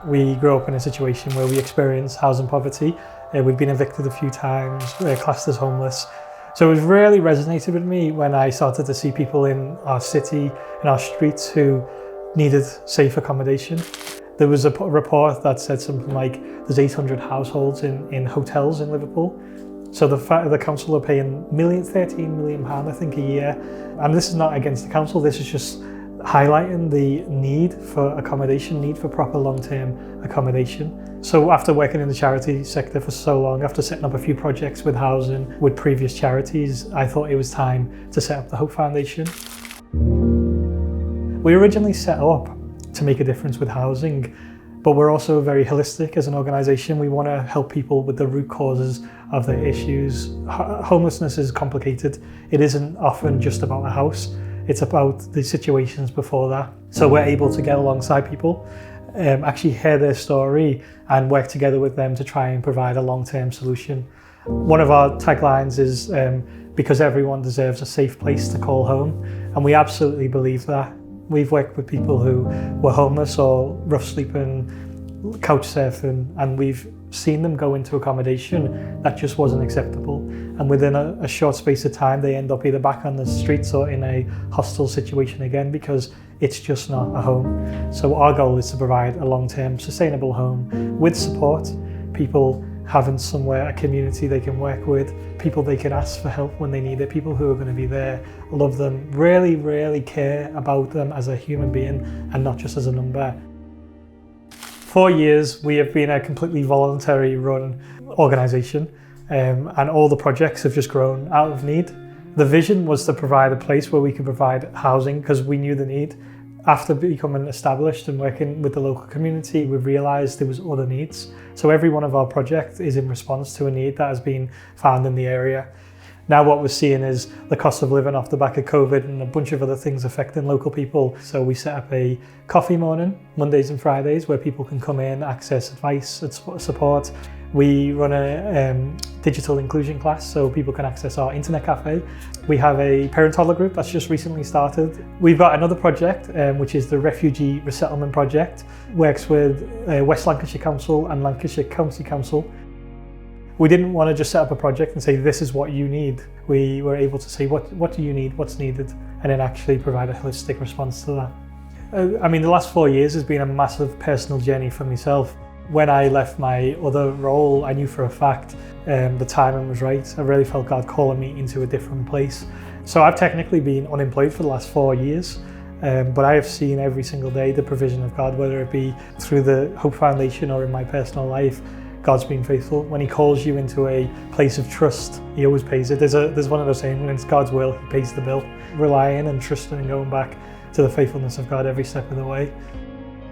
We grew up in a situation where we experienced housing poverty. We've been evicted a few times, classed as homeless. So it really resonated with me when I started to see people in our city, in our streets, who needed safe accommodation. There was a report that said something like there's 800 households in hotels in Liverpool. So the council are paying £13 million, I think, a year. And this is not against the council, this is just highlighting the need for accommodation, need for proper long-term accommodation. So after working in the charity sector for so long, after setting up a few projects with housing, with previous charities, I thought it was time to set up the Hope Foundation. We originally set up to make a difference with housing, but we're also very holistic as an organisation. We want to help people with the root causes of their issues. Homelessness is complicated. It isn't often just about a house. It's about the situations before that. So we're able to get alongside people, actually hear their story and work together with them to try and provide a long-term solution. One of our taglines is because everyone deserves a safe place to call home, and we absolutely believe that. We've worked with people who were homeless or rough sleeping, couch surfing, and we've seen them go into accommodation that just wasn't acceptable. And within a short space of time, they end up either back on the streets or in a hostile situation again because it's just not a home. So our goal is to provide a long-term sustainable home with support, people having somewhere, a community they can work with, people they can ask for help when they need it, people who are going to be there, love them, really care about them as a human being and not just as a number. 4 years, we have been a completely voluntary run organisation, and all the projects have just grown out of need. The vision was to provide a place where we could provide housing because we knew the need. After becoming established and working with the local community, we realised there was other needs. So every one of our projects is in response to a need that has been found in the area. Now what we're seeing is the cost of living off the back of COVID and a bunch of other things affecting local people. So we set up a coffee morning, Mondays and Fridays, where people can come in, access advice and support. We run a digital inclusion class so people can access our internet cafe. We have a parent-toddler group that's just recently started. We've got another project, which is the Refugee Resettlement Project, works with West Lancashire Council and Lancashire County Council. We didn't want to just set up a project and say, this is what you need. We were able to say, what do you need, what's needed, and then actually provide a holistic response to that. I mean, the last 4 years has been a massive personal journey for myself. When I left my other role, I knew for a fact the timing was right. I really felt God calling me into a different place. So I've technically been unemployed for the last 4 years, but I have seen every single day the provision of God, whether it be through the Hope Foundation or in my personal life. God's been faithful. When he calls you into a place of trust, he always pays it. There's one of those sayings, when it's God's will, he pays the bill. Relying and trusting and going back to the faithfulness of God every step of the way.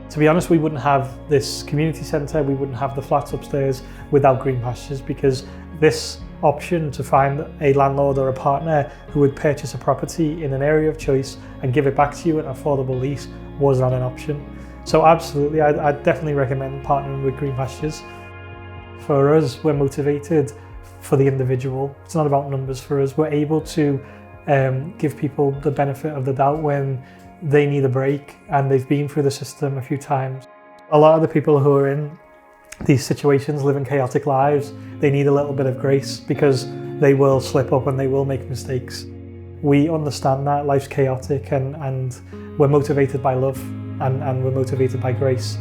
To be honest, we wouldn't have this community centre, we wouldn't have the flats upstairs without Green Pastures, because this option to find a landlord or a partner who would purchase a property in an area of choice and give it back to you at an affordable lease was not an option. So absolutely, I'd definitely recommend partnering with Green Pastures. For us, we're motivated for the individual. It's not about numbers for us. We're able to give people the benefit of the doubt when they need a break and they've been through the system a few times. A lot of the people who are in these situations living chaotic lives, they need a little bit of grace because they will slip up and they will make mistakes. We understand that life's chaotic and we're motivated by love and we're motivated by grace.